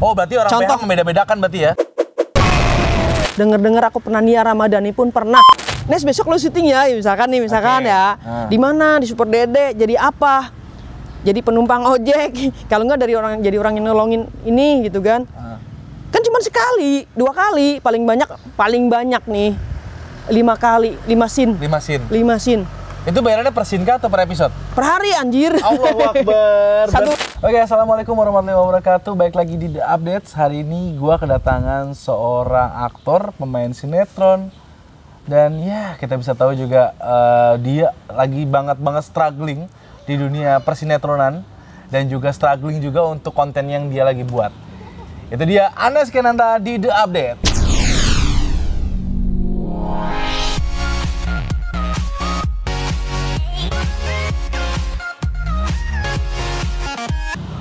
Oh, berarti orang PH membeda-bedakan berarti ya? Dengar-dengar aku pernah Nia Ramadhani pun pernah. Nes besok lo syuting ya, misalkan ya. Di mana? Di Super Dede. Jadi apa? Jadi penumpang ojek. Kalau nggak jadi orang yang nolongin ini gitu kan. Kan cuma sekali, 2 kali, paling banyak nih 5 kali, 5 scene. 5 scene. Itu bayarannya per scene kah atau per episode? Per hari anjir. Allahu Akbar. Oke, assalamualaikum warahmatullahi wabarakatuh. Baik lagi di The Updates. Hari ini gua kedatangan seorang aktor, pemain sinetron. Dan ya kita bisa tahu juga dia lagi banget struggling di dunia persinetronan. Dan juga struggling juga untuk konten yang dia lagi buat. Itu dia Anes Kenanta di The Update.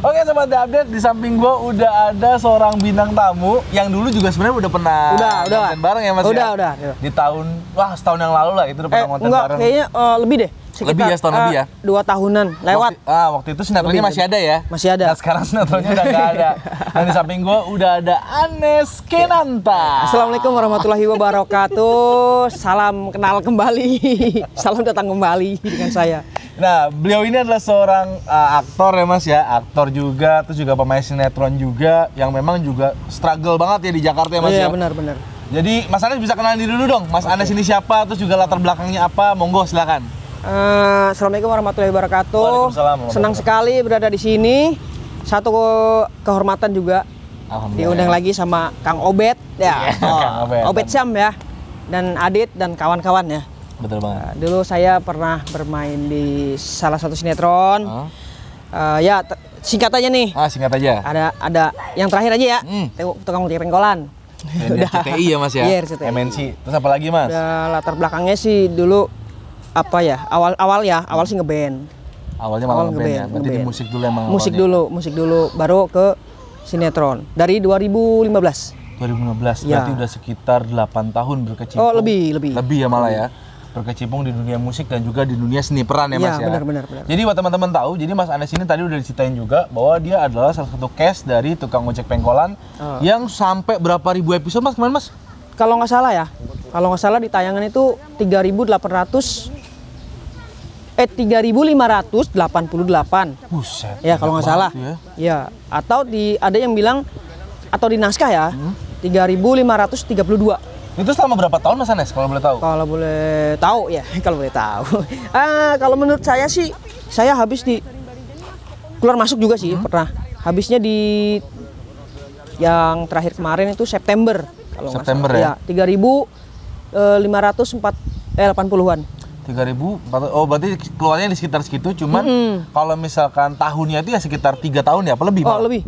Oke sobat The Update, di samping gue udah ada seorang bintang tamu yang dulu juga sebenarnya udah pernah konten bareng ya Mas ya? Udah. Di tahun, setahun yang lalu lah itu udah pernah konten bareng. Kayaknya lebih deh. Lebih ya, setahun lebih ya? 2 tahunan lewat. Waktu itu sinetronnya masih ada ya? Masih ada. Nah sekarang sinetronnya udah nggak ada. Dan di samping gue udah ada Anes Kenanta. Assalamualaikum warahmatullahi wabarakatuh. Salam kenal kembali. Salam datang kembali dengan saya. Nah, beliau ini adalah seorang aktor ya Mas ya, aktor juga, terus juga pemain sinetron juga, yang memang juga struggle banget ya di Jakarta ya Mas ya. Iya benar. Jadi Mas Anes bisa kenalin diri dulu dong, Mas Anes ini siapa, terus juga latar belakangnya apa, monggo silakan. Assalamualaikum warahmatullahi wabarakatuh. Waalaikumsalam. Senang sekali berada di sini. Satu kehormatan juga. Diundang lagi sama Kang Obet ya. Kang Obet Syam ya. Dan Adit dan kawan-kawan ya. Betul banget. Dulu saya pernah bermain di salah satu sinetron. Ya singkat aja nih. Singkat aja. Ada yang terakhir aja ya. Tukang ojek pengkolan. RCTI ya Mas ya. Iya, RCTI. MNC. Terus apa lagi Mas? Latar belakangnya sih dulu apa ya? Awal sih ngeband. Awalnya malah ngeband ya. Berarti di musik dulu emang. Musik dulu baru ke sinetron. Dari 2015. 2015. Ya. Berarti udah sekitar 8 tahun berkecimpung. Oh, lebih. Lebih ya malah ya. Berkecimpung di dunia musik dan juga di dunia seni peran ya Mas ya. Benar. Jadi buat teman-teman tahu, jadi Mas Anes ini tadi udah diceritain juga bahwa dia adalah salah satu cast dari tukang ojek pengkolan yang sampai berapa ribu episode Mas kemarin Mas? Kalau nggak salah ya, di tayangan itu 3.588. Buset. Ya kalau nggak salah. Ya. Atau ada yang bilang atau di naskah ya 3.532. Itu selama berapa tahun Mas Anes kalau boleh tahu? Kalau boleh tahu ya, kalau menurut saya sih, saya habis di keluar masuk juga sih pernah. Habisnya di yang terakhir kemarin itu September kalau September ya. 3.580-an. 3.000. Oh berarti keluarnya di sekitar segitu, cuman kalau misalkan tahunnya itu ya sekitar 3 tahun ya, apa lebih? Oh lebih.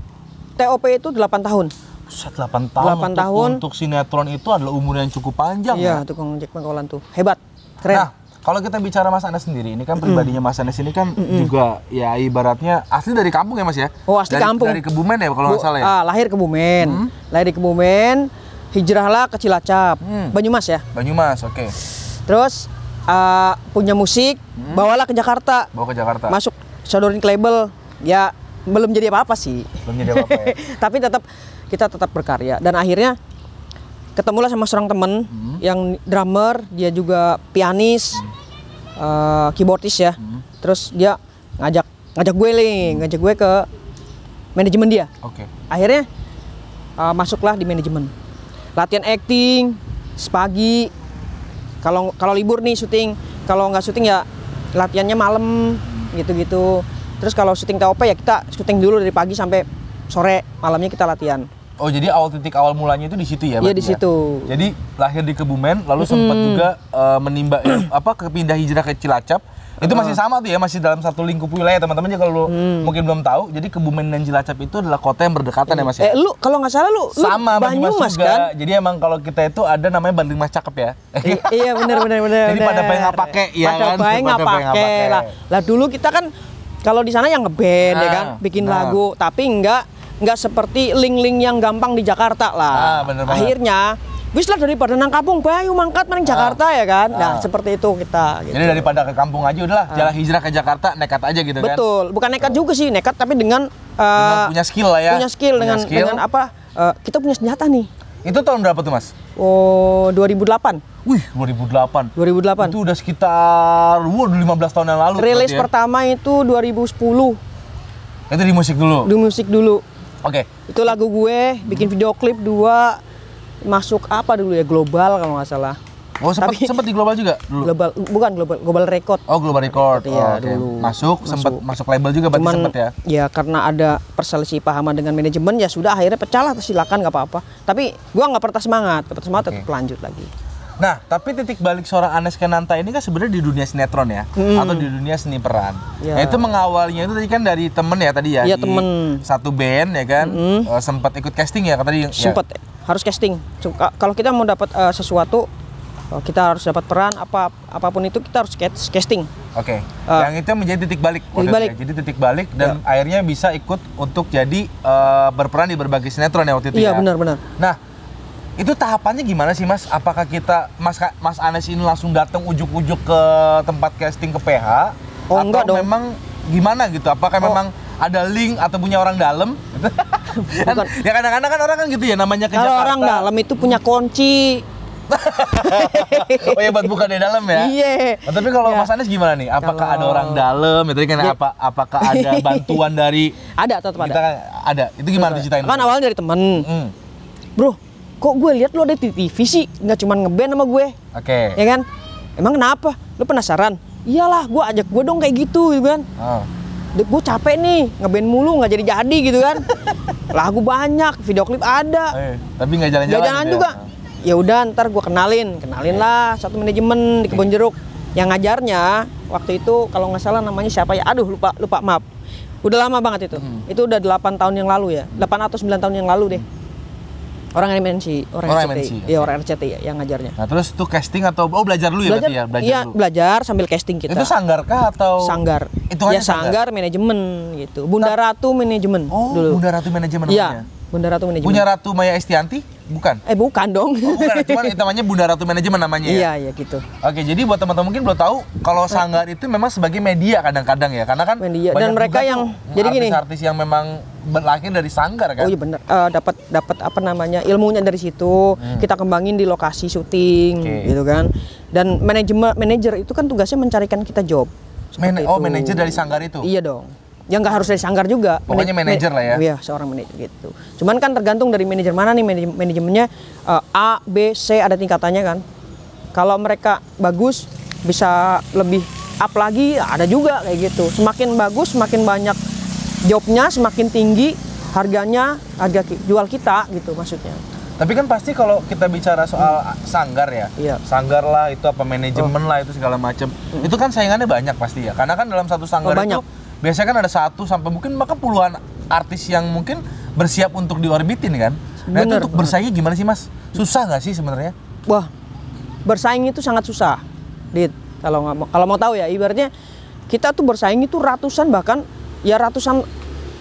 TOP itu 8 tahun. 8 tahun untuk sinetron itu adalah umur yang cukup panjang. Iya, tukang ojek pengkolan tuh. Hebat, keren. Nah, kalau kita bicara Mas Anes sendiri, ini kan pribadinya Mas Anes ini kan juga ya ibaratnya asli dari kampung ya Mas ya? Oh, asli kampung. Dari Kebumen ya kalau nggak salah ya? Lahir Kebumen. Lahir di Kebumen, hijrahlah ke Cilacap. Banyumas ya? Banyumas, oke. Terus punya musik, bawalah ke Jakarta. Bawa ke Jakarta. Masuk sodorin ke label. Ya, belum jadi apa-apa sih. Belum jadi apa-apa ya? Tapi kita tetap berkarya dan akhirnya ketemulah sama seorang temen yang drummer, dia juga pianis, keyboardis ya. Terus dia ngajak gue ke manajemen dia. Oke. Akhirnya masuklah di manajemen. Latihan acting sepagi. Kalau libur nih syuting, kalau nggak syuting ya latihannya malam gitu-gitu. Terus kalau syuting TOP ya kita syuting dulu dari pagi sampai sore, malamnya kita latihan. Oh jadi titik awal mulanya itu di situ ya? Iya di situ. Jadi lahir di Kebumen, lalu sempat juga menimba kepindah hijrah ke Cilacap. Itu masih sama tuh ya, masih dalam satu lingkup wilayah teman-teman ya kalau mungkin belum tahu. Jadi Kebumen dan Cilacap itu adalah kota yang berdekatan ya Mas ya? Lu kalau nggak salah lu sama Banyumas juga. Kan? Jadi emang kalau kita itu ada namanya Bandling Mas Cakep ya. Iya benar. Jadi pada baik nggak pakai ya kan? Pada baik nggak pakai lah. Dulu kita kan kalau di sana yang ngeband ya kan, bikin lagu, tapi nggak seperti link-link yang gampang di Jakarta lah. Bener Akhirnya Wis lah daripada nang kampung, bayu mangkat maning Jakarta ya kan. Nah, seperti itu kita. Gitu. Jadi daripada ke kampung aja udahlah, jalan hijrah ke Jakarta, nekat aja gitu kan. Betul, bukan nekat juga sih, nekat tapi dengan punya skill lah ya. Punya skill dengan apa? Kita punya senjata nih. Itu tahun berapa tuh, Mas? Oh, 2008. Wih, 2008. 2008. Itu udah sekitar 15 tahun yang lalu. Rilis ya? pertama itu 2010. Itu di musik dulu. Di musik dulu. Oke. Itu lagu gue, bikin video klip 2 masuk apa dulu ya, global kalau nggak salah. Oh, sempat di global juga dulu. Global record. Oh, global record. Iya, okay. dulu. Masuk label juga berarti sempat ya. Ya karena ada perselisihan dengan manajemen ya sudah akhirnya pecah lah, silakan nggak apa-apa. Tapi gua nggak patah semangat tetap lanjut lagi. Nah, tapi titik balik seorang Anes Kenanta ini kan sebenarnya di dunia sinetron ya, atau di dunia seni peran. Ya. Nah, itu mengawalnya itu tadi kan dari temen ya tadi ya, Iya, di temen. satu band ya kan, sempat ikut casting ya tadi. Sempat harus casting. Kalau kita mau dapat sesuatu, kita harus dapat peran apapun itu kita harus casting. Oke. Yang itu menjadi titik balik. Jadi titik balik dan akhirnya bisa ikut untuk jadi berperan di berbagai sinetron ya waktu itu ya. Iya, benar-benar. Nah, itu tahapannya gimana sih Mas? Apakah kita Mas Anes ini langsung datang ujuk-ujuk ke tempat casting ke PH? Oh, atau enggak dong. memang gimana gitu? Apakah memang ada link atau punya orang dalam? Kan, ya kadang-kadang kan orang kan gitu ya namanya ke Kalau Jakarta. orang dalam itu punya kunci. Oh ya buat buka di dalam ya? Iya. Nah, tapi kalau Mas Anes gimana nih? Apakah ada orang dalam? Itu kan apakah ada bantuan dari? Ada, tetap ada. Kita kan ada. Itu gimana diceritain? Kan awalnya dari temen. Bro, kok gue lihat lo ada di TV sih, nggak cuma ngeband sama gue. Oke. Ya kan? Emang kenapa? Lo penasaran? Iyalah, gue ajak gue dong kayak gitu kan. Gue capek nih, ngeband mulu nggak jadi gitu kan. Lagu banyak, video klip ada. Tapi nggak jalan-jalan. Nggak jalan juga. Ya udah, ntar gue kenalin lah satu manajemen di Kebon Jeruk. Yang ngajarnya waktu itu kalau nggak salah namanya siapa ya? Aduh lupa maaf. Udah lama banget itu. Itu udah 8 tahun yang lalu ya. 8 atau 9 tahun yang lalu deh. Orang MNC, orang RCTI. Iya, orang RCTI yang ngajarnya. Nah, terus tuh casting atau belajar dulu ya berarti ya? Iya, belajar sambil casting kita. Itu sanggar kah atau? Sanggar. Itu ya sanggar manajemen gitu. Bunda Ratu manajemen dulu. Bunda Ratu manajemen namanya. Iya, Bunda Ratu manajemen. Punya Ratu Maya Estianti? Bukan. Bukan dong. Oh, bukan, cuman itu namanya Bunda Ratu manajemen namanya ya. Iya, gitu. Oke, jadi buat teman-teman mungkin belum tahu kalau sanggar itu memang sebagai media kadang-kadang ya. Karena kan media. Dan mereka yang jadi gini, artis yang memang berlahir dari sanggar kan. Oh iya benar. Dapat apa namanya? Ilmunya dari situ. Kita kembangin di lokasi syuting gitu kan. Dan manajer itu kan tugasnya mencarikan kita job. Manajer dari sanggar itu? Iya dong. Ya nggak harus dari sanggar juga. Pokoknya manajer lah ya. Iya, seorang manajer gitu. Cuman kan tergantung dari manajer mana nih, manajemennya A, B, C ada tingkatannya kan. Kalau mereka bagus bisa lebih up lagi, ada juga kayak gitu. Semakin bagus, semakin banyak jobnya, semakin tinggi harganya, harga jual kita gitu maksudnya. Tapi kan pasti kalau kita bicara soal sanggar ya, sanggar lah itu apa manajemen lah itu segala macam. Itu kan saingannya banyak pasti ya. Karena kan dalam satu sanggar itu biasanya kan ada 1 sampai mungkin bahkan puluhan artis yang mungkin bersiap untuk diorbitin kan. Nah itu untuk bersaing gimana sih Mas? Susah nggak sih sebenarnya? Wah, bersaing itu sangat susah, Dit. Kalau mau tahu ya, ibaratnya kita tuh bersaing itu ratusan bahkan ya ratusan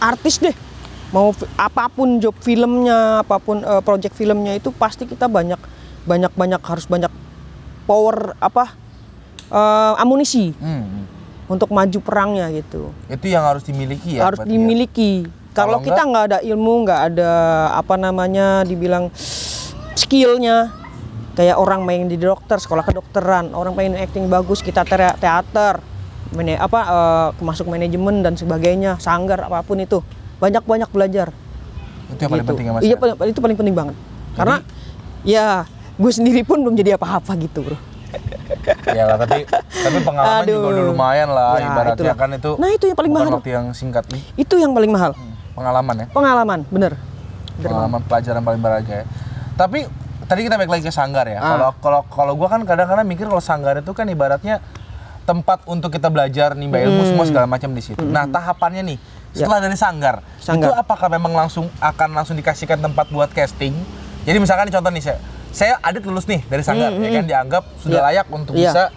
artis deh. Mau apapun job filmnya, apapun project filmnya itu pasti kita harus banyak power amunisi. Untuk maju perangnya gitu. Itu yang harus dimiliki ya? Harus dimiliki. Kalau kita nggak ada ilmu, nggak ada dibilang skillnya, kayak orang main di dokter, sekolah kedokteran, orang pengen acting bagus, kita teater, masuk manajemen dan sebagainya, sanggar apapun itu, banyak belajar. Itu yang paling penting ya Mas? Iya, itu paling penting banget. Karena ya gue sendiri pun belum jadi apa-apa gitu bro. Iyalah, tapi pengalaman juga udah lumayan lah ya, ibaratnya kan itu. Nah itu yang paling mahal. Waktu yang singkat nih. Itu yang paling mahal. Pengalaman ya. Pengalaman, bener. Pengalaman pelajaran paling berharga ya. Tapi tadi kita balik lagi ke sanggar ya. Kalau gua kan kadang-kadang mikir kalau sanggar itu kan ibaratnya tempat untuk kita belajar nimba ilmu semua segala macam di situ. Nah tahapannya nih setelah dari sanggar itu apakah memang langsung dikasihkan tempat buat casting? Jadi misalkan contoh nih saya Adit lulus nih dari sanggar ya kan dianggap sudah layak untuk bisa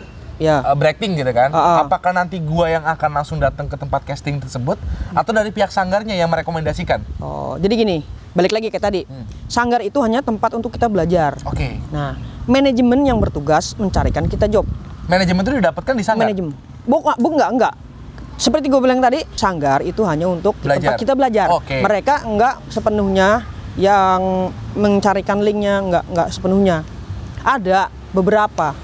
berakting gitu kan. Apakah nanti gua yang akan langsung datang ke tempat casting tersebut atau dari pihak sanggarnya yang merekomendasikan? Oh, jadi gini, balik lagi kayak tadi. Sanggar itu hanya tempat untuk kita belajar. Oke. Nah, manajemen yang bertugas mencarikan kita job. Manajemen itu didapatkan di sanggar? Manajemen. Enggak. Seperti gue bilang tadi, sanggar itu hanya untuk tempat kita belajar. Mereka enggak sepenuhnya yang mencarikan linknya, enggak sepenuhnya. Ada beberapa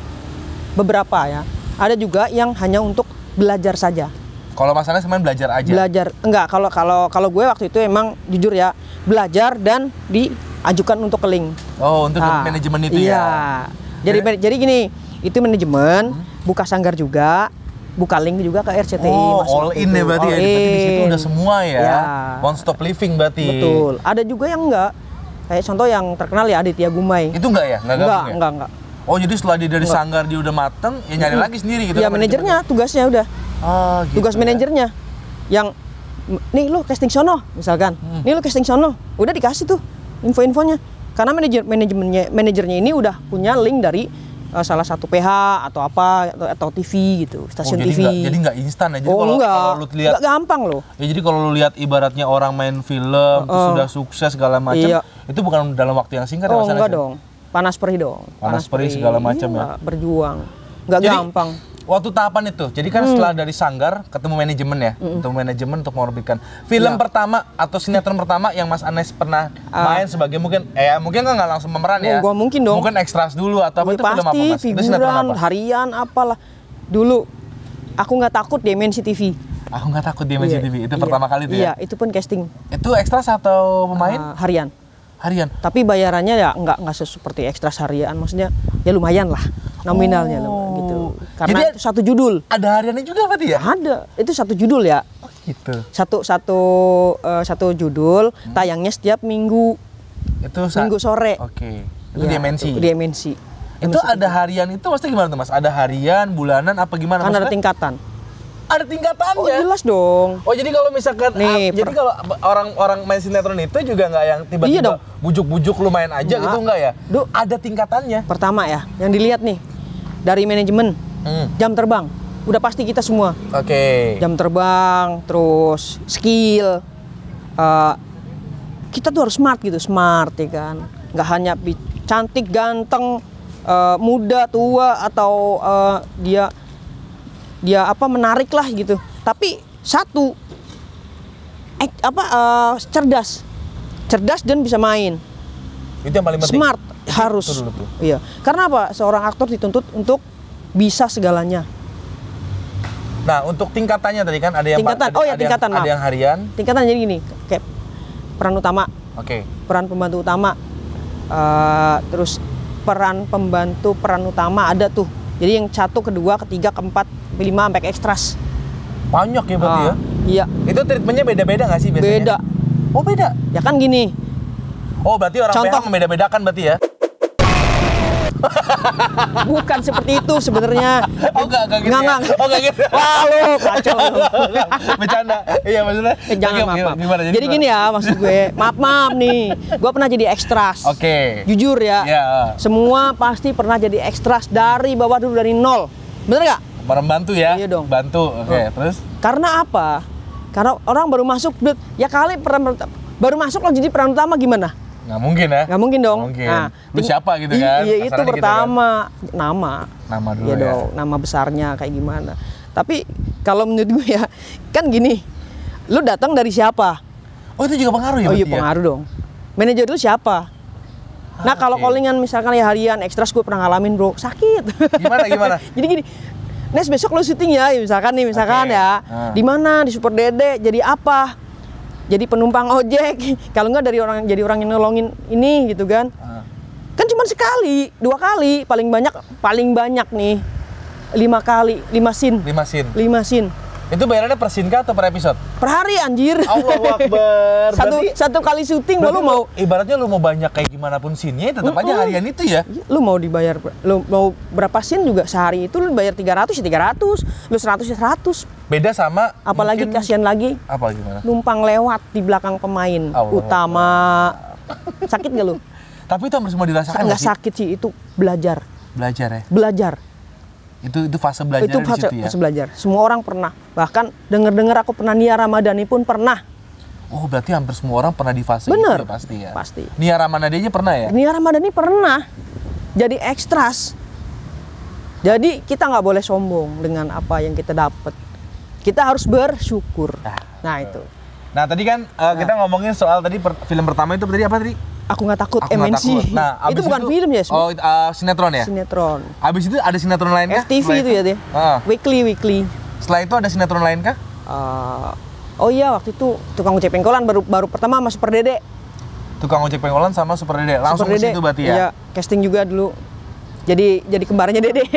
ya. Ada juga yang hanya untuk belajar saja. Kalau masalahnya semuanya belajar aja. Belajar enggak, kalau gue waktu itu emang jujur ya, belajar dan diajukan untuk ke link. Oh, untuk manajemen itu ya. Jadi gini, itu manajemen, buka sanggar juga, buka link juga ke RCTI. Oh, all in ya berarti ya. Berarti di situ udah semua ya. One stop living berarti. Betul. Ada juga yang enggak. Kayak contoh yang terkenal ya Aditya Gumai. Itu enggak ya? Enggak. Oh, jadi setelah dia dari sanggar dia udah mateng, ya nyari lagi sendiri gitu. Ya manajernya, tugasnya udah. Gitu tugas manajernya yang nih lu casting sono misalkan. Nih lu casting sono. Udah dikasih tuh info-infonya. Karena manajernya ini udah punya link dari salah satu PH atau apa atau TV gitu, stasiun TV. Jadi nggak instan ya. Jadi kalau lu lihat nggak gampang loh. Ya jadi kalau lu lihat ibaratnya orang main film terus sudah sukses segala macam, itu bukan dalam waktu yang singkat. Oh enggak dong. Panas perih dong. Panas perih segala macam ya. Berjuang. Nggak gampang. Waktu tahapan itu, jadi kan setelah dari sanggar ketemu manajemen ya, ketemu manajemen untuk mengorbitkan film pertama atau sinetron pertama yang Mas Anes pernah main sebagai mungkin kan nggak langsung pemeran ya? Gua mungkin dong. Mungkin ekstras dulu atau apa itu film apa Mas? Pasti figuran, harian apalah. Dulu aku nggak takut Dimensi TV. Aku nggak takut Dimensi TV itu pertama kali tuh ya? Iya, itu pun casting. Itu ekstras atau pemain? Harian. Tapi bayarannya ya nggak seperti ekstras harian, maksudnya ya lumayan lah nominalnya gitu. Karena jadi itu satu judul. Ada hariannya juga berarti ya? Ada. Itu satu judul ya. Oh gitu. Satu judul tayangnya setiap minggu. Itu minggu sore. Oke. Itu Dimensi. Dimensi. Itu ada harian itu maksudnya gimana tuh Mas? Ada harian, bulanan apa gimana? Kan ada tingkatan. Ada tingkatannya. Oh jelas dong. Oh jadi kalau misalkan jadi kalau orang main sinetron itu juga nggak yang tiba-tiba bujuk-bujuk lu main aja gitu enggak ya? Ada tingkatannya. Pertama ya, yang dilihat nih dari manajemen, jam terbang, udah pasti kita semua. Oke. Jam terbang, terus skill, kita tuh harus smart gitu, ya kan? Nggak hanya cantik, ganteng, muda, tua atau dia menarik lah gitu. Tapi satu cerdas dan bisa main. Itu yang paling penting. Smart harus. Iya. Karena apa? Seorang aktor dituntut untuk bisa segalanya. Nah, untuk tingkatannya tadi kan ada yang tingkatan. Ada yang harian. Tingkatan jadi gini, kayak peran utama. Oke. Peran pembantu utama. Terus peran utama ada tuh. Jadi yang 1, kedua, ketiga, keempat, kelima sampai ke ekstras. Banyak ya berarti ya? Iya. Itu treatmentnya beda-beda nggak sih biasanya? Beda. Oh beda? Ya kan gini. Oh berarti orang PH membeda-bedakan berarti ya? Bukan seperti itu sebenarnya. Oh enggak gitu. Oh enggak gitu. Wah lu kacau. Bercanda. Iya maksudnya. Jangan maaf. Jadi gini ya maksud gue. Maaf nih. Gue pernah jadi ekstras. Oke. Jujur ya. Semua pasti pernah jadi ekstras dari bawah dulu, dari nol. Bener nggak? Bantu ya? Iya dong. Bantu. Oke. Terus? Karena apa? Karena orang baru masuk, ya kali baru masuk lo jadi peran utama gimana? Nggak mungkin ya? Nggak mungkin dong. Mungkin. Nah, lu siapa gitu kan? Iya itu pertama. Gitu kan? Nama dulu ya. Dong, nama besarnya kayak gimana. Tapi kalau menurut gue ya, kan gini, lu datang dari siapa? Oh itu juga pengaruh ya? Oh iya pengaruh dong. Manajer lu siapa? Nah kalau callingan misalkan ya harian, ekstras gue pernah ngalamin bro, sakit. Gimana? Jadi gini, Nes besok lu syuting ya, misalkan ya. Di mana? Di Super Dede, jadi apa? Jadi penumpang ojek, kalau nggak jadi orang yang nolongin ini gitu kan. Kan cuma sekali, 2 kali, paling banyak nih 5 kali, 5 scene. Itu bayarannya per scene atau per episode? Per hari anjir. Allahu Akbar. Satu kali syuting lu mau ibaratnya lu mau banyak kayak gimana pun scene-nya tetap aja harian itu ya. Lu mau dibayar, lu mau berapa scene juga sehari itu lu bayar 300 ya 300, lu 100 ya 100. Beda sama apalagi kasihan lagi. Apa gimana? Numpang lewat di belakang pemain utama. Sakit gak lu? Tapi itu harus semua dirasakan. Nggak sakit sih, itu belajar. Belajar ya? Belajar. Itu fase belajar Itu di situ ya. fase belajar. Semua orang pernah. Bahkan dengar-dengar aku pernah Nia Ramadhani pun pernah. Oh, berarti hampir semua orang pernah di fase Bener. itu ya pasti ya. Pasti. Nia Ramadhani aja pernah ya? Nia Ramadhani pernah jadi ekstras. Jadi kita nggak boleh sombong dengan apa yang kita dapat. Kita harus bersyukur. Nah itu. Nah tadi kan kita ngomongin soal tadi film pertama itu tadi apa tadi? Aku nggak takut Aku nggak MNC. takut. Nah, itu abis bukan film ya? Oh, sinetron ya? Sinetron. Abis itu ada sinetron lain kah? FTV itu ya deh. Weekly. Setelah itu ada sinetron lain kah? Oh iya waktu itu tukang ojek pengkolan baru pertama sama Super Dede. Tukang ojek pengkolan sama Super Dede. Langsung ke situ berarti ya? Iya, casting juga dulu. Jadi kembarannya Dede.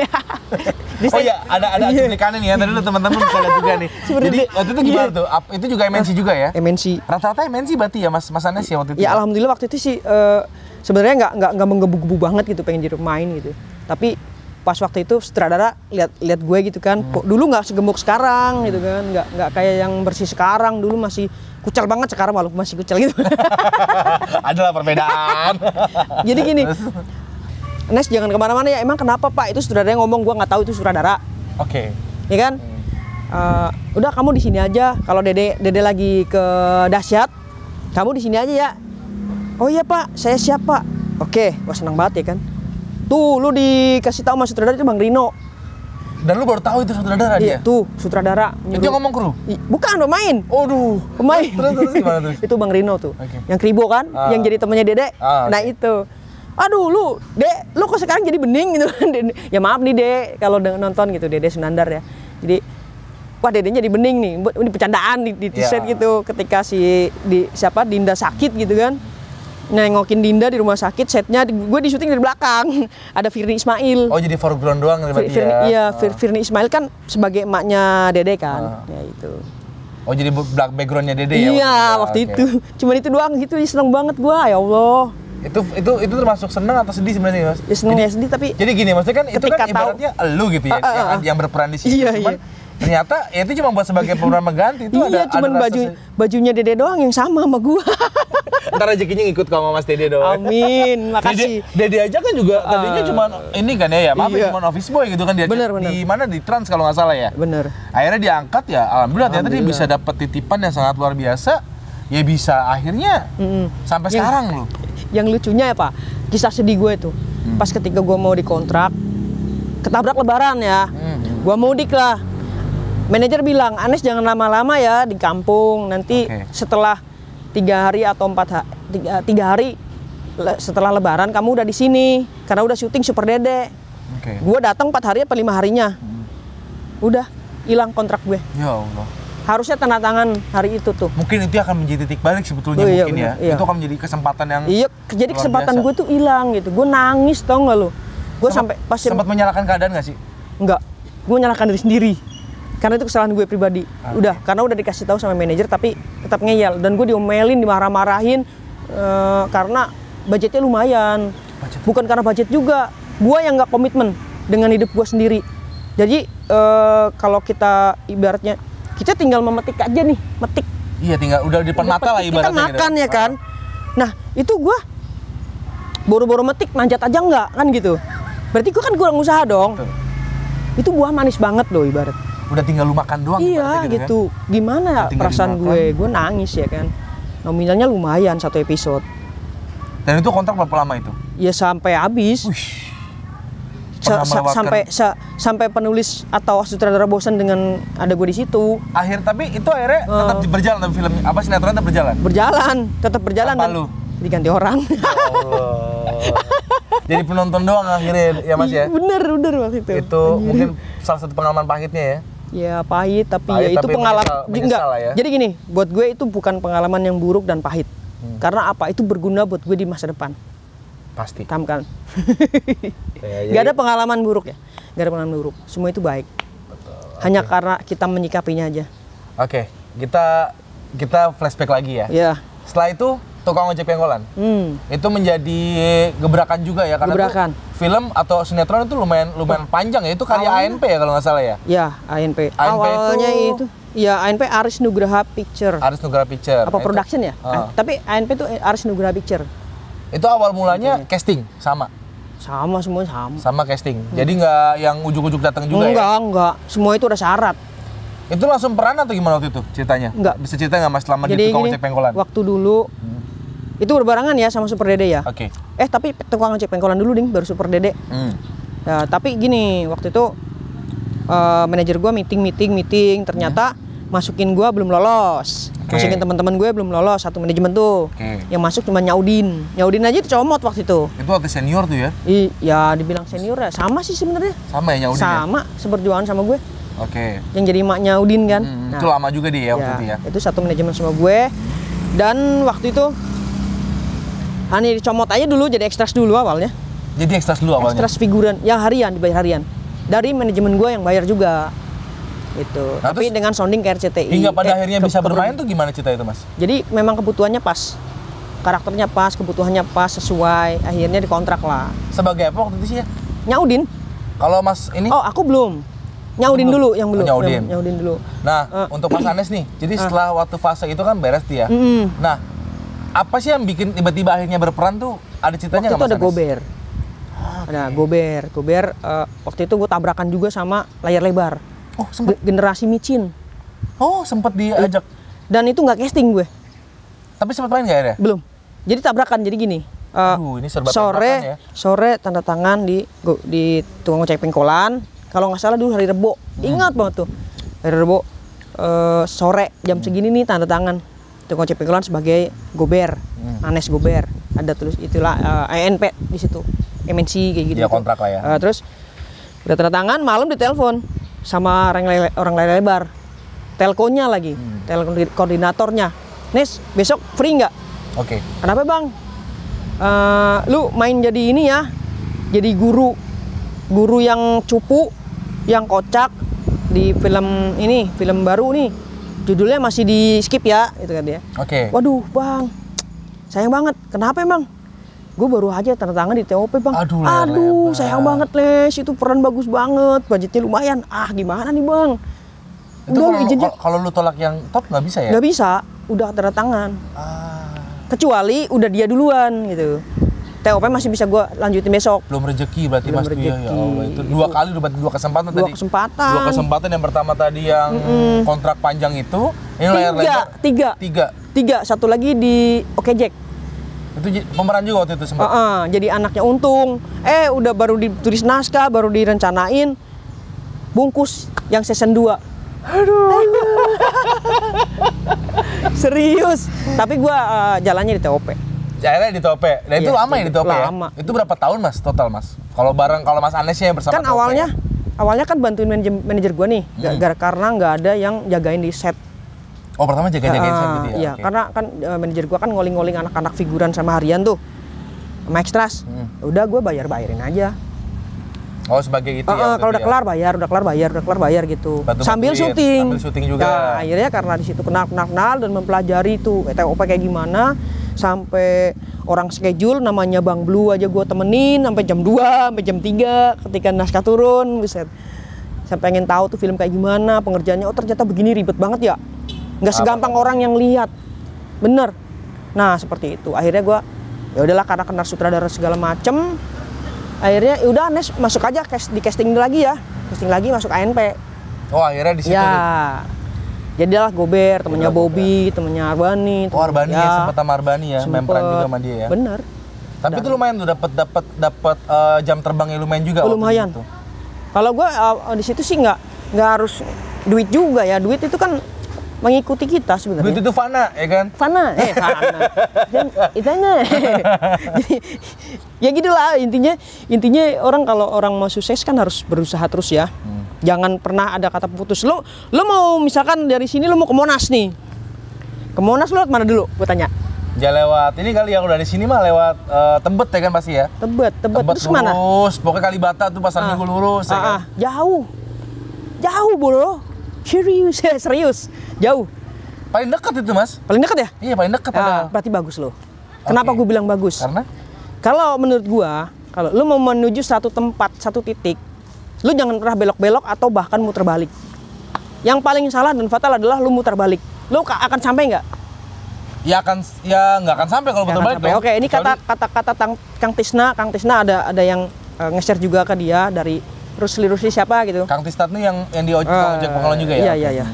Oh iya, ada cuplikannya nih ya. Tadi lu teman-teman bisa lihat juga nih. Jadi waktu itu gimana tuh? Itu juga MNC juga ya? MNC. Rata-rata MNC berarti ya Mas Anes ya waktu itu? Ya alhamdulillah waktu itu sih sebenarnya nggak menggebu-gebu banget gitu pengen jadi pemain gitu. Tapi pas waktu itu sutradara lihat gue gitu kan. Dulu nggak segemuk sekarang gitu kan. Nggak kayak yang bersih sekarang. Dulu masih kucel banget, sekarang malu masih kucel gitu. Adalah perbedaan. Jadi gini. Nes jangan kemana-mana ya. Emang kenapa Pak? Itu sutradara yang ngomong, gue nggak tahu itu sutradara. Oke. Ya kan? Udah kamu di sini aja. Kalau Dede lagi ke dahsyat, kamu di sini aja ya. Oh iya Pak, saya siap Pak. Oke, gue senang banget ya kan. Tuh, lu dikasih tahu sama sutradara itu Bang Rino. Dan lu baru tahu itu sutradara dia? Tuh, sutradara. Itu yang ngomong kru? Bukan, pemain. Aduh. Pemain. Terus gimana tuh? Itu Bang Rino tuh. Okay. Yang Kribo kan, yang jadi temannya Dede. Nah itu. Aduh lu kok sekarang jadi bening gitu kan. Ya maaf nih Dek kalau nonton gitu, Dede Sunandar ya. Jadi wah Dedenya jadi bening nih. Ini bercandaan di set gitu ketika Dinda sakit gitu kan. Nengokin Dinda di rumah sakit, setnya gue di syuting dari belakang. Ada Virni Ismail. Oh jadi foreground doang berarti ya? Iya, Virni Ismail kan sebagai emaknya Dede kan. Ya itu. Oh jadi backgroundnya Dede ya? Iya waktu itu. Cuman itu doang gitu, seneng banget gue, ya Allah. Itu termasuk senang atau sedih sebenarnya Mas? Ya seneng ya sedih tapi. Jadi gini maksudnya kan itu kan ibaratnya elu gitu ya, yang berperan di situ. Iya, cuman ternyata ya itu cuma buat sebagai pemeran mengganti itu iya, cuman bajunya Dede doang yang sama gua. Ntar rezekinya ngikut sama Mas Dede doang. Amin, makasih. Dede aja kan juga tadinya cuma ini kan ya, maaf iya. cuma office boy gitu kan dia. Bener. Di mana di Trans kalau nggak salah ya. Bener. Akhirnya diangkat ya, alhamdulillah ternyata dia bisa dapat titipan yang sangat luar biasa. Ya bisa akhirnya sampai sekarang loh. Yang lucunya ya Pak, kisah sedih gue itu pas ketika gue mau dikontrak, ketabrak lebaran ya, gue mudik lah. Manajer bilang, Anes jangan lama-lama ya di kampung, nanti setelah 3 hari atau 3 hari setelah lebaran kamu udah di sini, karena udah syuting Super Dede. Gue datang 4 hari apa 5 harinya, udah hilang kontrak gue. Ya Allah. Harusnya tanda tangan hari itu tuh. Mungkin itu akan menjadi titik balik sebetulnya iya, mungkin bener, ya. Iya. Itu akan menjadi kesempatan yang jadi kesempatan gue tuh hilang gitu. Gue nangis tau nggak lo? Gue sampai pas sempat menyalahkan keadaan nggak sih? Enggak. Gue menyalahkan diri sendiri. Karena itu kesalahan gue pribadi. Karena udah dikasih tahu sama manajer tapi tetap ngeyel dan gue diomelin, dimarah-marahin karena budgetnya lumayan. Bukan karena budget juga. Gue yang nggak komitmen dengan hidup gue sendiri. Jadi kalau kita ibaratnya kita tinggal memetik aja nih, metik. Iya, tinggal udah di depan mata lah ibaratnya. Kita makan gitu. Ya kan. Nah, itu gua boro-boro metik manjat aja enggak kan gitu. Berarti gua kan kurang usaha dong. Betul. Itu buah manis banget loh ibarat. Udah tinggal lu makan doang. Iya gitu. Kan? Gimana ya perasaan gue? Gue nangis ya kan. Nominalnya lumayan 1 episode. Dan itu kontrak berapa lama itu? Ya sampai habis. Sampai penulis atau sutradara bosan dengan ada gue di situ. Tapi itu akhirnya tetap berjalan tapi film sinetron tetap berjalan. Tetap berjalan dan diganti orang. Ya Allah. Jadi penonton doang akhirnya ya Mas ya. Bener waktu itu. Itu mungkin salah satu pengalaman pahitnya ya. Ya pahit tapi ya itu pengalaman enggak. Ya? Jadi gini, buat gue itu bukan pengalaman yang buruk dan pahit. Karena apa? Itu berguna buat gue di masa depan. Pasti. Kan. Gak ada pengalaman buruk ya. Gak ada pengalaman buruk. Semua itu baik. Betul. Hanya karena kita menyikapinya aja. Oke. Kita flashback lagi ya. Iya. Setelah itu tukang ojek pengkolan. Itu menjadi gebrakan juga ya karena film atau sinetron itu lumayan panjang ya. Itu karya ANP ya kalau nggak salah ya. Iya, ANP. Awalnya itu ya ANP Aris Nugraha Picture. Apa production ya? Tapi ANP itu Aris Nugraha Picture. Itu awal mulanya casting sama. Sama, semuanya sama. Sama casting. Jadi nggak yang ujuk-ujuk datang juga ya? Enggak. Semua itu udah syarat. Itu langsung peran atau gimana waktu itu ceritanya? Enggak. Bisa cerita nggak Mas selama Jadi di tukang gini, ojek pengkolan? waktu dulu itu berbarengan ya sama Super Dede ya. Oke. Tapi tukang ojek pengkolan dulu ding, baru Super Dede. Ya, tapi gini, waktu itu manajer gua meeting, ternyata masukin gua belum lolos. Masukin teman-teman gue belum lolos, satu manajemen tuh. Yang masuk cuma Nyaudin aja dicomot waktu itu. Itu waktu senior tuh ya? Ya dibilang senior ya, sama sih sebenarnya. Sama ya Nyaudin sama, ya? seperjuangan sama gue. Yang jadi emaknya Udin kan. Itu lama juga dia ya waktu itu ya? Itu satu manajemen sama gue. Dan waktu itu Hani dicomot aja dulu, jadi ekstras dulu awalnya. Jadi ekstras dulu awalnya? Ekstras figuran, yang harian, dibayar harian. Dari manajemen gue yang bayar juga. Itu. Nah, tapi dengan sounding ke RCTI. Hingga pada akhirnya bisa bermain tuh gimana cerita itu Mas? Jadi memang kebutuhannya pas. Karakternya pas, kebutuhannya pas, sesuai. Akhirnya dikontrak lah. Sebagai apa waktu itu sih ya? Nyaudin. Kalau Mas ini? Oh, aku belum. Nyaudin dulu, yang belum. Nyaudin dulu. Nah, untuk Mas Anes nih, jadi setelah waktu fase itu kan beres dia. Nah, apa sih yang bikin tiba-tiba akhirnya berperan tuh? Ada ceritanya nggak Mas Anes? Waktu itu ada Gober. Ada Gober. Waktu itu gue tabrakan juga sama layar lebar. Oh, sempet generasi micin. Oh, sempet diajak. Dan itu nggak casting gue. Tapi sempet main nggak ya? Belum. Jadi tabrakan. Jadi gini. Ini serba tabrakan ya. Sore tanda tangan di tukang ojek pengkolan. Kalau nggak salah dulu hari Rebo. Ingat banget tuh. Hari Rebo sore jam segini nih tanda tangan. Tukang ojek pengkolan sebagai Gober. Anes Gober. Ada tulis itulah ENP di situ. MNC kayak gitu. Ya kontrak lah ya. Terus udah tanda tangan, malam ditelepon sama orang layar lebar, telkonya lagi, koordinatornya. Nes, besok free nggak? Oke. Kenapa bang? Lu main jadi ini ya, jadi guru yang cupu, yang kocak di film baru nih. Judulnya masih di skip ya, itu kan dia. Oke. Waduh bang, sayang banget. Kenapa emang? Gue baru aja tanda tangan di TOP bang. Aduh sayang banget Les, itu peran bagus banget, budgetnya lumayan. Gimana nih bang? Itu kalau lu tolak yang top nggak bisa ya? Nggak bisa, udah tanda tangan. Kecuali udah dia duluan gitu. TOP masih bisa gue lanjutin besok. Belum rezeki berarti Mas Tio, ya Allah. Itu dua kesempatan tadi. Dua kesempatan. Yang pertama tadi yang kontrak panjang itu. Ini layar lebar. Tiga. Satu lagi di Oke Jack. Itu pemeran juga waktu itu sempat? Jadi anaknya Untung. Udah baru ditulis naskah, baru direncanain. Bungkus yang season 2. Aduh. Serius. Tapi gua jalannya di TOP. Akhirnya di TOP. Dan itu lama ya di TOP ya? Lama. Itu berapa tahun Mas total Mas? Kalau Mas Anesnya bersama kan TOP awalnya kan bantuin manajer gua nih. Karena nggak ada yang jagain di set. Oh, pertama jagain set gitu ya? Iya, karena kan manajer gua kan ngoling-ngoling anak-anak figuran sama harian tuh. Sama ekstras. Udah gua bayarin aja. Oh, sebagai itu ya? Kalau udah kelar bayar gitu. Sambil syuting juga. Nah, akhirnya karena di situ kenal dan mempelajari tuh TOP kayak gimana, sampai orang schedule namanya Bang Blue aja gua temenin sampai jam 2, sampai jam 3 ketika naskah turun, buset. Saya pengen tahu tuh film kayak gimana, pengerjaannya. Oh, ternyata begini ribet banget ya. Nggak segampang orang yang lihat, bener. Nah seperti itu. Akhirnya gue, ya udahlah karena kenal sutradara segala macem. Akhirnya ya udah Nes masuk aja di casting lagi ya, masuk ANP. Oh akhirnya di situ. Ya, jadilah Gober, temennya Bobby, temennya Arbani. Oh Arbani ya, sempat sama Arbani ya, main peran juga sama dia ya. Bener. Tapi itu lumayan tuh dapat jam terbangnya lumayan juga. Lumayan. Kalau gue di situ sih nggak harus duit juga ya, duit itu kan mengikuti kita sebenarnya. Duit itu fana, ya kan? Fana. Itanya. Ya gitulah intinya orang kalau orang mau sukses kan harus berusaha terus ya. Jangan pernah ada kata putus. Lo mau misalkan dari sini lo mau ke Monas nih. Ke Monas lo lewat mana dulu? Gue tanya. Ya lewat ini kali ya, kalau dari sini mah lewat Tebet ya kan pasti ya? Tebet terus mana? Lurus, pokoknya Kalibata tuh Pasar Minggu lurus ya kan? Jauh bro. Serius. Jauh. Paling dekat itu Mas. Paling dekat ya? Iya paling dekat. Berarti bagus loh. Kenapa gue bilang bagus? Karena? Kalau menurut gue, kalau lu mau menuju satu tempat, satu titik, lu jangan pernah belok-belok atau bahkan muter balik. Yang paling salah dan fatal adalah lu muter balik. Lu akan sampai nggak? Ya nggak akan sampai kalau betul balik. Oke, ini kata Kang Tisna ada yang nge-share juga ke dia dari Rusli siapa gitu. Kang Tisna itu yang di ojek pengkolan juga ya? Iya.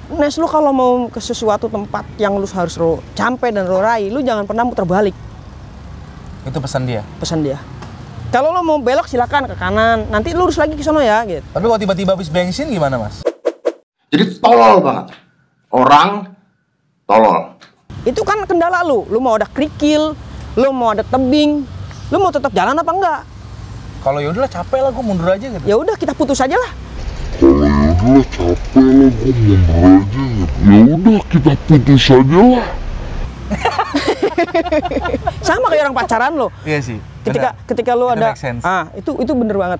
Nes, lu kalau mau ke sesuatu tempat yang lu harus sampai dan lu raih, lu jangan pernah muter balik. Itu pesan dia? Pesan dia. Kalau lu mau belok silakan ke kanan, nanti lurus lagi ke sono ya gitu. Tapi kalau tiba-tiba habis bensin gimana, Mas? Jadi tolol banget. Orang tolol. Itu kan kendala lu mau ada kerikil, lu mau ada tebing, lu mau tetap jalan apa enggak? Kalau ya udahlah capek lah, gue mundur aja gitu. Ya udah kita putus aja lah. Kalau yaudah capek lah, gue mundur aja gitu. Ya udah kita putus aja lah. Sama kayak orang pacaran lo. Iya sih. Ketika lo ada, itu bener banget.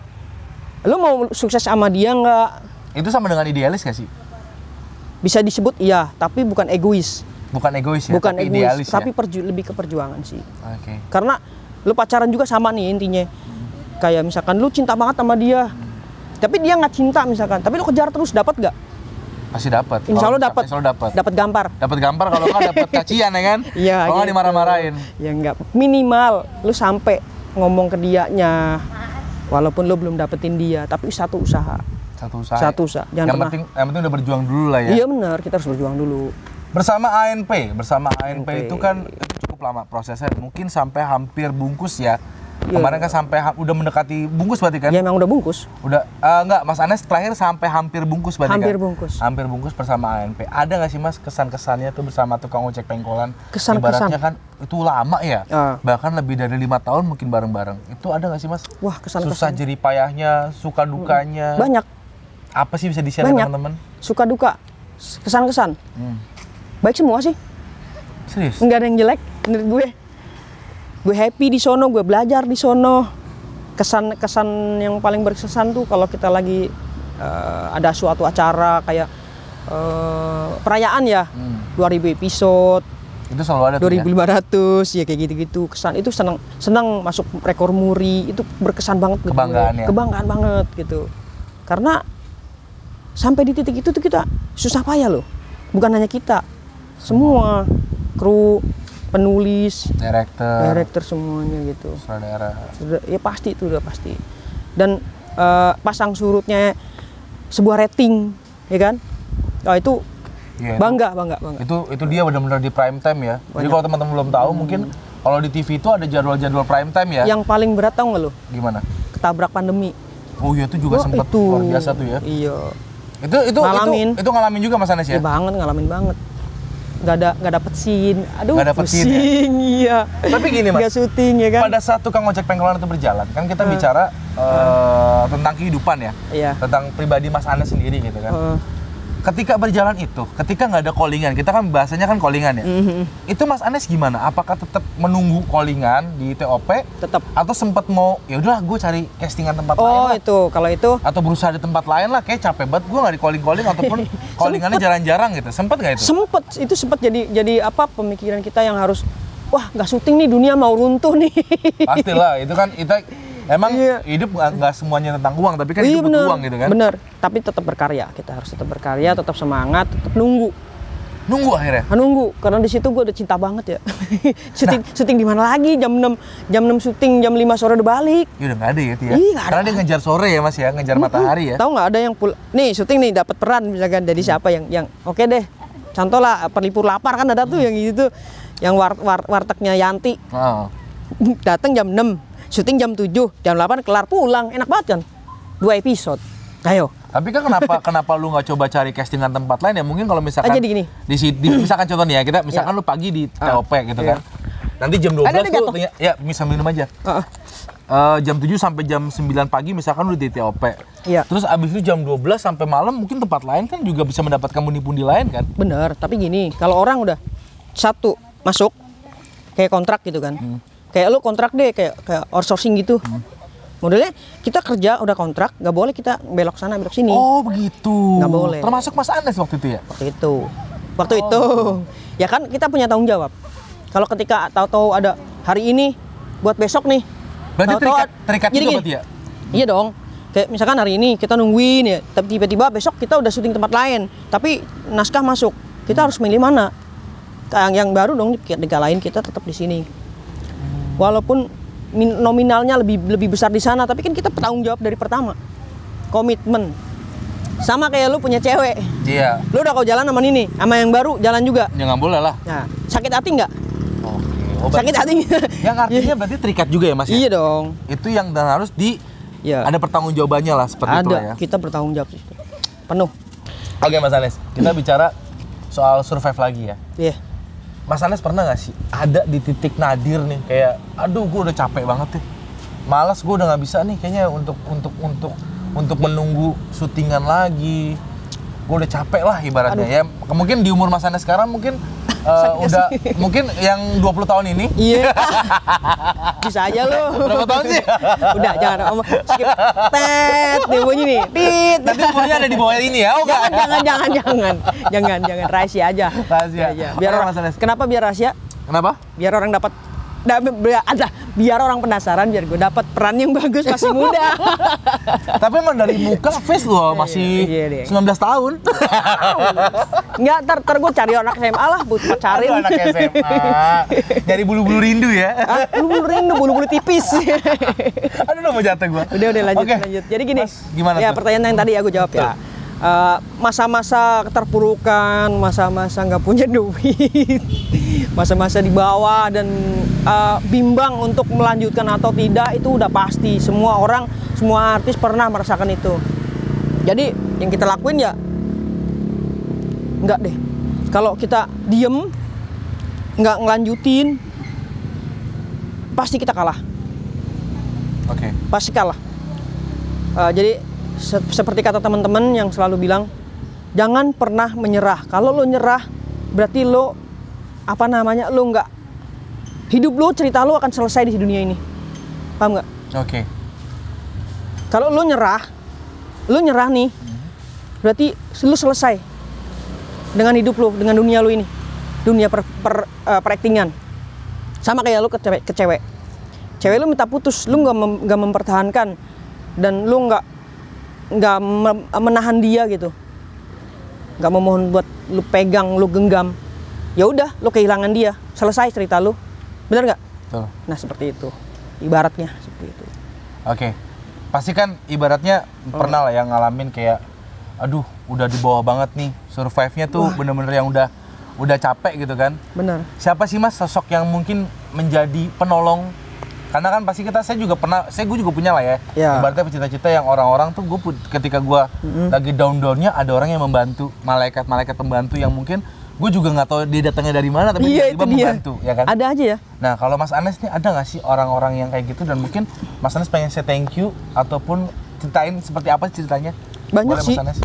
Lo mau sukses sama dia nggak? Itu sama dengan idealis gak sih? Bisa disebut iya, tapi bukan egois. Bukan egois ya, bukan tapi egois, idealis tapi ya? lebih ke perjuangan sih. Oke. Karena lo pacaran juga sama nih intinya. Kayak misalkan lu cinta banget sama dia, tapi dia nggak cinta misalkan, tapi lu kejar terus, dapat nggak? Pasti dapat. Insya Allah dapat. Dapat gampar. Dapat gampar, kalau nggak dapat cacian ya kan? Iya. Kalau nggak dimarah-marahin. Ya nggak, minimal lu sampai ngomong ke dianya, walaupun lu belum dapetin dia, tapi satu usaha. Satu usaha. Jangan yang penting udah berjuang dulu lah ya. Iya benar, kita harus berjuang dulu. Bersama ANP itu kan itu cukup lama prosesnya, mungkin sampai hampir bungkus ya. Kemarin kan sampai udah mendekati bungkus berarti kan? Ya emang udah bungkus. Udah enggak, Mas Anes terakhir sampai hampir bungkus berarti hampir kan? Hampir bungkus bersama ANP. Ada nggak sih Mas kesan-kesannya tuh bersama tukang ojek pengkolan? Ibaratnya kan itu lama ya, bahkan lebih dari 5 tahun mungkin bareng-bareng. Itu ada nggak sih Mas? Wah, kesan-kesan. Susah jerih payahnya, suka dukanya. Banyak. Apa sih bisa di-share teman-teman? Suka duka, kesan-kesan. Baik semua sih. Serius? Nggak ada yang jelek menurut gue. Gue happy di sono, gue belajar di sono. Kesan yang paling berkesan tuh kalau kita lagi ada suatu acara kayak perayaan ya, 2000 episode. Itu selalu ada 2.500 ya kayak gitu-gitu. Kesan itu senang masuk rekor muri, itu berkesan banget. Kebanggaan ya. Kebanggaan banget gitu. Karena sampai di titik itu tuh kita susah payah loh. Bukan hanya kita, semua kru, penulis, director semuanya gitu. Saudara. Ya pasti itu udah pasti. Dan pasang surutnya sebuah rating, ya kan? Oh, itu ya, bangga. Itu dia benar-benar di prime time ya. Banyak. Jadi kalau teman-teman belum tahu mungkin kalau di TV itu ada jadwal-jadwal prime time ya. Yang paling berat tau nggak lo? Gimana? Ketabrak pandemi. Oh iya, itu juga sempat luar biasa tuh ya. Iya. Itu ngalamin juga Mas Anes ya? Iya banget, ngalamin banget. Nggak dapet scene. Aduh, nggak dapet pusing, scene iya. Tapi gini Mas, nggak syuting ya kan? pada saat tukang ojek pengkolan itu berjalan, kan kita bicara tentang kehidupan ya, tentang pribadi Mas Anes sendiri gitu kan. Ketika berjalan itu, ketika nggak ada callingan, kita kan bahasanya kan callingan ya. Itu Mas Anes gimana? Apakah tetap menunggu callingan di TOP? Tetap. Atau sempat mau, ya udahlah gue cari castingan tempat lain lah. Oh itu, kalau itu. Atau berusaha di tempat lain lah, kayak capek banget gue nggak di calling ataupun callingannya jarang-jarang gitu. Sempet nggak itu? Sempet jadi apa pemikiran kita yang harus, wah nggak syuting nih dunia mau runtuh nih. Pastilah, itu kan kita emang hidup nggak semuanya tentang uang, tapi kan hidup butuh uang gitu kan? Bener, tapi tetap berkarya. Kita harus tetap berkarya, tetap semangat, tetap nunggu. Nunggu akhirnya? Nunggu, karena di situ gue udah cinta banget ya. syuting di mana lagi? Jam 6 syuting, jam 5 sore udah balik. Iya udah nggak ada ya, Tia? Karena dia ngejar sore ya Mas ya, ngejar matahari ya. Tahu nggak ada yang nih syuting nih dapat peran misalkan dari siapa yang oke deh. Contoh lah Pelipur Lapar kan ada tuh yang gitu, yang wartegnya Yanti. Datang jam 6. Syuting jam 7, jam 8 kelar pulang, enak banget kan? 2 episode, ayo. Tapi kan kenapa lu nggak coba cari castingan tempat lain ya? Mungkin kalau misalkan jadi gini. Misalkan contohnya ya, kita misalkan lu pagi di TOP gitu kan. Nanti jam 12 tuh ya bisa minum aja. Jam 7 sampai jam 9 pagi misalkan lu di TOP. Terus abis itu jam 12 sampai malam mungkin tempat lain kan juga bisa mendapatkan pundi-pundi lain kan? Bener, tapi gini, kalau orang udah satu masuk kayak kontrak gitu kan. Kayak lu kontrak deh, kayak outsourcing gitu. Modelnya kita kerja udah kontrak, nggak boleh kita belok sana belok sini. Oh begitu. Nggak boleh. Termasuk Mas Anes waktu itu ya? Waktu itu. Ya kan kita punya tanggung jawab. Kalau ketika tahu-tahu ada hari ini buat besok nih. Berarti terikat juga berarti ya? Iya dong. Kayak misalkan hari ini kita nungguin ya, tapi tiba-tiba besok kita udah syuting tempat lain. Tapi naskah masuk, kita harus milih mana. yang baru dong digalain kita tetap di sini. Walaupun nominalnya lebih besar di sana, tapi kan kita bertanggung jawab dari pertama. Komitmen. Sama kayak lu punya cewek. Iya. Lu udah kau jalan sama ini, sama yang baru jalan juga. Ya nggak boleh lah. Nah, sakit hati nggak? Oke. Oh, Sakit hati. Yang artinya berarti terikat juga ya Mas? Iya dong. Itu yang dan harus ya. Ada pertanggungjawabannya lah seperti itu ya. Kita bertanggung jawab itu. Penuh. Oke Mas Anes, kita bicara soal survive lagi ya. Iya. Mas Anes pernah nggak sih ada di titik nadir nih kayak, aduh gue udah capek banget nih, malas gue udah nggak bisa nih kayaknya untuk menunggu syutingan lagi, gue udah capek lah ibaratnya. Ya mungkin di umur Mas Anes sekarang mungkin udah mungkin yang 20 tahun ini. Iya. Bisa aja lo. Berapa tahun sih? Udah jangan skip. Tet dia bunyi nih. Tit. Nanti umurnya ada di bawah ini ya. Jangan rahasia aja. Rahasia. Biar Oke, orang, Mas Anes. kenapa biar rahasia? Kenapa? Biar orang dapat biar orang penasaran, biar gue dapat peran yang bagus masih muda. Tapi emang dari muka face lo masih 19 tahun. Enggak, ntar gue cari anak SMA lah buat pacarin. Aduh, anak SMA. Nyari bulu-bulu rindu ya. Bulu-bulu rindu, bulu-bulu tipis. Aduh, udah mau jatuh gua. Udah lanjut, Oke. lanjut. Jadi gini, Mas, gimana ya tuh? pertanyaan yang tadi aku jawab ya. Masa-masa keterpurukan, masa-masa nggak punya duit, masa-masa di bawah dan bimbang untuk melanjutkan atau tidak, itu udah pasti. Semua orang, semua artis pernah merasakan itu. Jadi yang kita lakuin ya nggak deh. Kalau kita diem, nggak ngelanjutin, pasti kita kalah. Oke. Pasti kalah. Jadi seperti kata teman-teman yang selalu bilang, jangan pernah menyerah. Kalau lo nyerah, berarti lo lo nggak, hidup lo, cerita lo akan selesai di dunia ini. Paham nggak? Oke. Kalau lo nyerah nih, berarti lo selesai dengan hidup lo, dengan dunia lo ini, dunia peraktingan. Sama kayak lo ke cewek. Cewek lo minta putus, lo nggak mempertahankan, dan lo nggak menahan dia gitu, nggak memohon buat lu pegang, lu genggam, ya udah lu kehilangan dia, selesai cerita lu, bener nggak? Betul. Nah seperti itu, ibaratnya seperti itu. Oke. Pasti kan ibaratnya pernah lah yang ngalamin kayak, aduh udah di bawah banget nih, survive-nya tuh bener-bener yang udah capek gitu kan? Bener. Siapa sih Mas sosok yang mungkin menjadi penolong? Karena kan pasti saya juga punya lah ya. Ibaratnya cita-cita yang orang-orang tuh ketika gue lagi down-downnya ada orang yang membantu, malaikat pembantu yang mungkin gue juga nggak tahu dia datangnya dari mana, tapi tiba-tiba membantu, ya kan? Ada aja ya. Nah kalau Mas Anes nih ada nggak sih orang-orang yang kayak gitu, dan mungkin Mas Anes pengen say thank you ataupun ceritain seperti apa ceritanya? Banyak Boleh, sih. Mas Anes?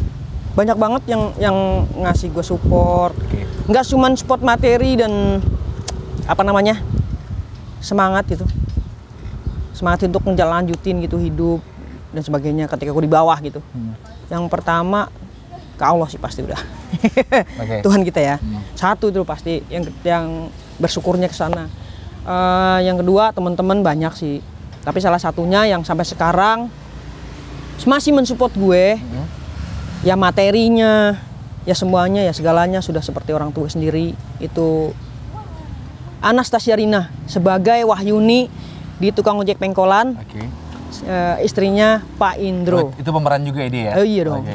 Banyak banget yang ngasih gue support. Nggak cuman support materi dan semangat gitu. Semangat untuk lanjutin gitu hidup dan sebagainya ketika aku di bawah gitu. Yang pertama ke Allah sih pasti udah. Tuhan kita ya. Satu itu pasti yang bersyukurnya ke sana. Yang kedua teman-teman banyak sih. Tapi salah satunya yang sampai sekarang masih mensupport gue. Ya materinya, ya semuanya, ya segalanya sudah seperti orang tua sendiri. Itu Anastasia Rina sebagai Wahyuni di tukang ojek pengkolan. Istrinya Pak Indro. Itu pemeran juga ya dia ya? Iya dong,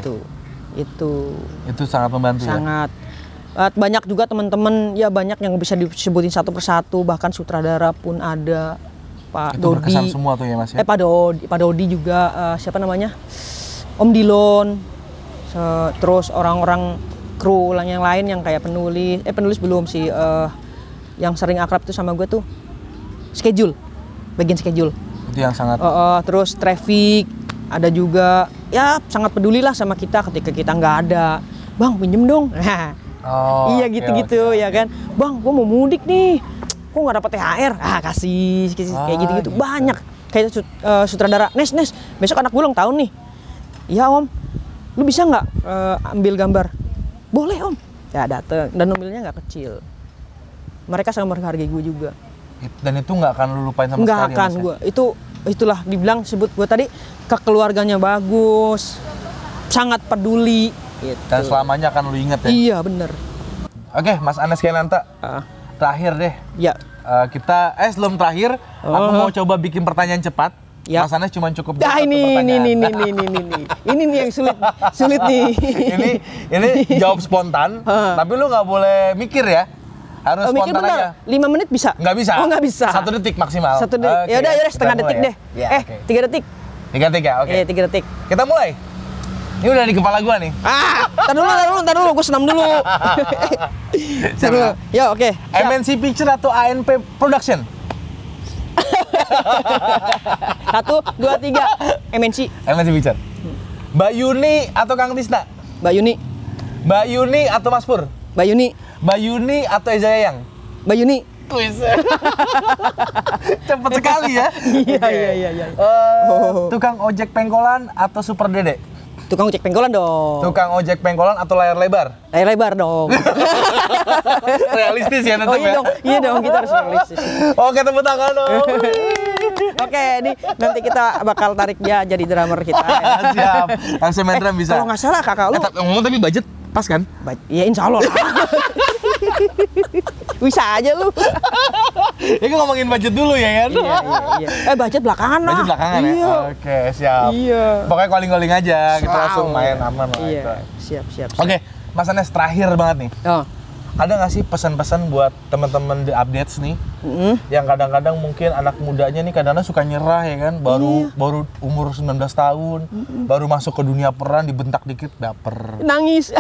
itu sangat membantu. Sangat. Banyak juga teman-teman, ya banyak yang bisa disebutin satu persatu, bahkan sutradara pun ada. Pak Itu Dodi. Berkesan semua tuh ya Mas ya? Pak Dodi juga, siapa namanya? Om Dilon. Terus orang-orang kru yang lain yang kayak penulis belum sih, yang sering akrab tuh sama gue tuh bagian schedule itu yang sangat terus traffic ada juga, ya sangat peduli lah sama kita ketika kita nggak ada. Bang pinjem dong. Iya gitu-gitu ya kan. Bang gua mau mudik nih, kok nggak dapat THR, kasih kayak gitu-gitu. Banyak kayak sutradara, Nes besok anak gue ulang tahun nih. Iya om, lu bisa nggak ambil gambar? Boleh om. Ya dateng, dan ambilnya nggak kecil. Mereka sangat menghargai gue juga. Dan itu nggak akan lu lupain sama nggak sekali. Nggak akan gue. Itulah dibilang sebut gue tadi, kekeluarganya bagus, sangat peduli. Gitu. Dan selamanya akan lu inget ya? Iya bener. Oke, Mas Anes Kenanta. Terakhir deh. Ya. Kita sebelum terakhir, aku mau coba bikin pertanyaan cepat. Ya. Mas Anes cuma cukup Nah, jawab satu pertanyaan. ini nih yang sulit nih. ini jawab spontan, tapi lu nggak boleh mikir ya. Harus Mikir spontan bentar, aja. 5 menit bisa? Nggak bisa. Oh, nggak bisa. 1 detik maksimal. 1 detik. Oke, Yaudah, setengah kita detik mulai deh. ya. Ya, oke. 3 detik. 3 detik ya, oke. 3 detik. Kita mulai. Ini udah di kepala gua nih. Tar dulu, gue senam dulu. Tar dulu. Ya, oke. Siap. MNC Picture atau ANP Production? 1, 2, 3. MNC. MNC Picture. Mbak Yuni atau Kang Tisna? Mbak Yuni. Mbak Yuni atau Mas Pur? Mbak Yuni. Mbak Yuni atau Eza Yayang? Mbak Yuni. Cepet sekali ya. Iya. Tukang ojek pengkolan atau Super Dede? Tukang ojek pengkolan dong. Tukang ojek pengkolan atau layar lebar? Layar lebar dong. Realistis ya tetap Oh iya ya? dong, kita harus realistis. Oke, tepuk tangan dong. Oke, ini nanti kita bakal tarik dia jadi drummer kita. Ya. Siap. Langsung main drum bisa. Kalau nggak salah kakak lu. Ngomong tapi budget pas kan? Ya insya Allah lah. Bisa aja lu. Ya kan ngomongin budget dulu ya kan? Iya. Budget belakangan lah. Budget belakangan iya. ya? Oke, siap. Iya. Pokoknya calling-calling aja, kita langsung main aman lah. Iya, siap. Oke, Mas Anes terakhir banget nih. Oh. Ada nggak sih pesan-pesan buat teman-teman The Updates nih? Yang kadang-kadang mungkin anak mudanya nih kadang-kadang suka nyerah ya kan? Baru umur 19 tahun, baru masuk ke dunia peran, dibentak dikit baper. Nangis.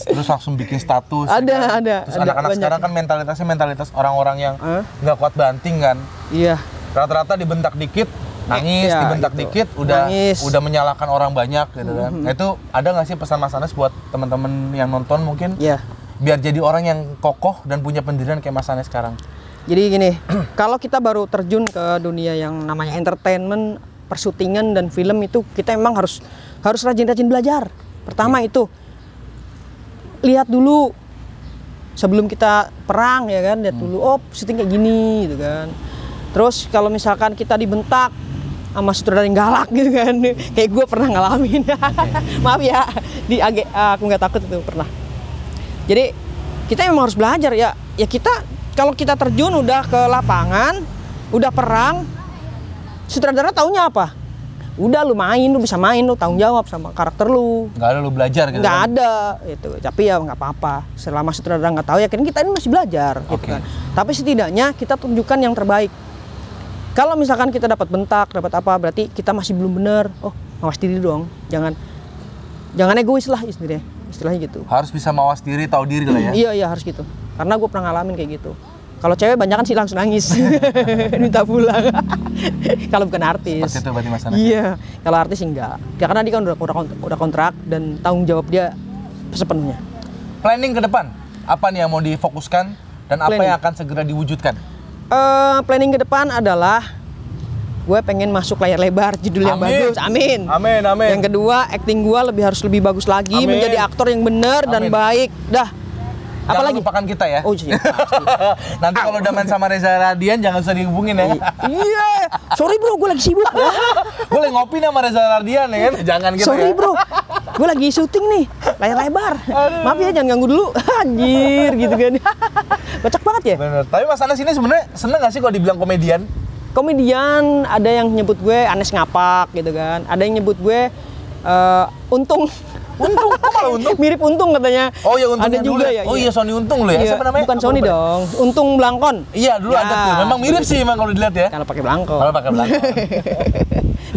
Terus langsung bikin status. Ada. Terus anak-anak sekarang kan mentalitas orang-orang yang nggak kuat banting kan. Iya. Rata-rata dibentak dikit, nangis, Ya, dibentak gitu. dikit, udah menyalahkan orang banyak gitu kan. Nah, itu ada nggak sih pesan Mas Anes buat teman-teman yang nonton mungkin? Iya. Biar jadi orang yang kokoh dan punya pendirian kayak Mas Anes sekarang. Jadi gini, kalau kita baru terjun ke dunia yang namanya entertainment, persyutingan dan film itu kita emang harus rajin-rajin belajar. Pertama itu lihat dulu sebelum kita perang ya kan, lihat dulu syuting kayak gini gitu kan. Terus kalau misalkan kita dibentak sama sutradara yang galak gitu kan, kayak gue pernah ngalamin. Maaf ya, aku nggak takut itu pernah. Jadi kita memang harus belajar ya kita kalau kita terjun udah ke lapangan, udah perang, sutradara taunya apa? Udah lu bisa main, lu tanggung jawab sama karakter lu. Nggak ada lu belajar gitu. Nggak ada itu. Tapi ya nggak apa-apa. Selama sutradara nggak tahu ya kan kita ini masih belajar gitu kan. Tapi setidaknya kita tunjukkan yang terbaik. Kalau misalkan kita dapat bentak, dapat apa, berarti kita masih belum benar. Oh, mawas diri dong. Jangan egois lah istilahnya gitu. Harus bisa mawas diri, tahu diri lah ya. Iya harus gitu. Karena gue pernah ngalamin kayak gitu. Kalau cewek banyak kan sih langsung nangis, minta pulang. Kalau bukan artis. Seperti itu berarti Mas Anes. Iya. Kalau artis enggak. Ya karena dia kan udah kontrak dan tanggung jawab dia sepenuhnya. Planning ke depan, apa nih yang mau difokuskan dan apa yang akan segera diwujudkan? Planning ke depan adalah gue pengen masuk layar lebar, judul yang bagus. Amin. Yang kedua, acting gue harus lebih bagus lagi, menjadi aktor yang benar dan baik. Dah. Jangan lupakan kita ya. Oh iya, pasti. Nanti kalau udah main sama Reza Radian jangan usah dihubungin ya. Iya. Sorry bro, gue lagi sibuk. Gue lagi ngopi sama Reza Radian ya kan. Jangan gitu. Sorry bro, gue lagi syuting nih, layar lebar. Maaf ya, jangan ganggu dulu. Anjir gitu kan. Kocak banget ya. Bener. Tapi Mas Anes ini sebenarnya seneng nggak sih kalau dibilang komedian? Komedian, ada yang nyebut gue Anes ngapak gitu kan. Ada yang nyebut gue Untung. Untung, kok malah Untung? Mirip Untung katanya. Oh ya Untungnya ada dulu juga ya? Oh iya Sony Untung lo ya? Iya, siapa namanya? bukan Sony dong, Untung Blangkon. Iya dulu ada tuh, memang mirip sih emang kalau dilihat ya. Kalau pakai Blangkon. Kalau pakai Blangkon.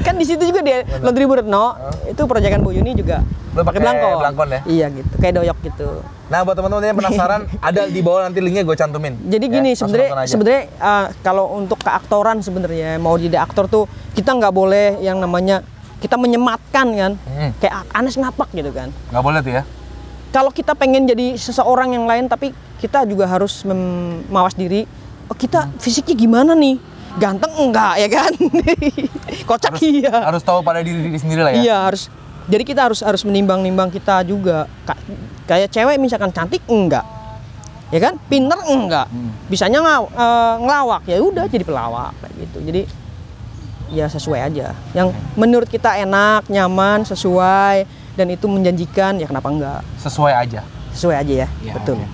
Kan di situ juga dia Laundry Bu Retno, itu proyekan Bu Yuni juga pakai Blangkon ya? Iya gitu, kayak doyok gitu. Nah buat teman-teman yang penasaran, ada di bawah nanti linknya gue cantumin. Jadi gini, sebenarnya kalau untuk keaktoran sebenarnya mau jadi aktor tuh kita nggak boleh yang namanya kita menyematkan kan, kayak Anes ngapak gitu kan. Nggak boleh tuh ya? Kalau kita pengen jadi seseorang yang lain, tapi kita juga harus mawas diri. Oh kita fisiknya gimana nih? Ganteng enggak ya kan? Kocak iya. Harus tahu pada diri sendiri lah ya? Iya harus. Jadi kita harus menimbang-nimbang kita juga. Kayak cewek misalkan cantik enggak, ya kan? Pinter enggak, bisanya ngelawak ya udah jadi pelawak kayak gitu. Jadi ya sesuai aja. Yang menurut kita enak, nyaman, sesuai dan itu menjanjikan ya kenapa enggak? Sesuai aja. Sesuai aja ya, betul. Okay.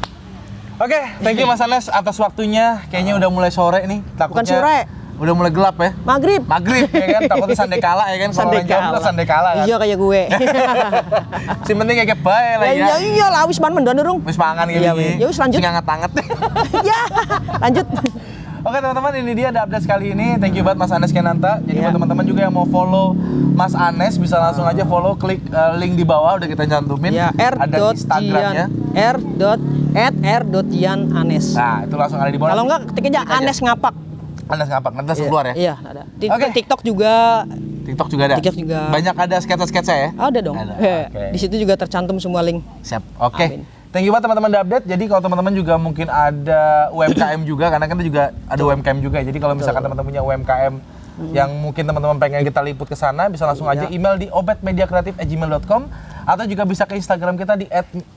Oke, thank you Mas Anes atas waktunya. Kayaknya udah mulai sore nih. Takutnya Bukan sore. Udah mulai gelap ya. Maghrib. Maghrib ya kan, takutnya sandekala ya kan. Kalau orang Jawa bilang sandekala kan. Iya kayak gue. Si penting kayak bae lah ya. Iya lah wis man mendan durung. Wis mangan gini. Iya, ya wis lanjut. Sing anget-anget. Ya, lanjut. Oke teman-teman, ini dia ada update kali ini. Thank you banget Mas Anes Kenanta. Jadi buat teman-teman juga yang mau follow Mas Anes bisa langsung aja follow, klik link di bawah udah kita cantumin. Ya, ada Instagramnya. r.jiananes. Nah, itu langsung ada di bawah. Kalau enggak ketik aja Anes ngapak. Anes ngapak, nanti langsung keluar ya? Iya, ada. Oke. TikTok juga. TikTok juga ada? TikTok juga. Banyak ada sketsa-sketsa ya? Ada dong. Ada, oke. Di situ juga tercantum semua link. Siap, oke. Amin. Thank you banget teman-teman udah update. Jadi kalau teman-teman juga mungkin ada UMKM juga, karena kan kita juga ada UMKM juga. Jadi kalau misalkan teman-teman punya UMKM yang mungkin teman-teman pengen kita liput ke sana, bisa langsung aja email di obetmediakreatif@gmail.com atau juga bisa ke Instagram kita di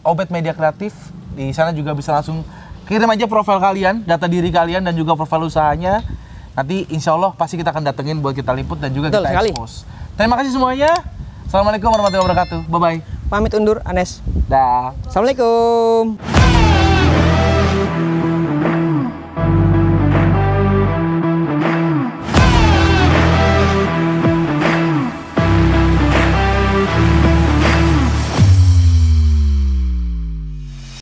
@obetmediakreatif. Di sana juga bisa langsung kirim aja profil kalian, data diri kalian dan juga profil usahanya. Nanti insya Allah pasti kita akan datengin buat kita liput dan juga kita expose. Terima kasih semuanya. Assalamualaikum warahmatullahi wabarakatuh. Bye-bye. Pamit undur, Anes. Dah. Assalamualaikum.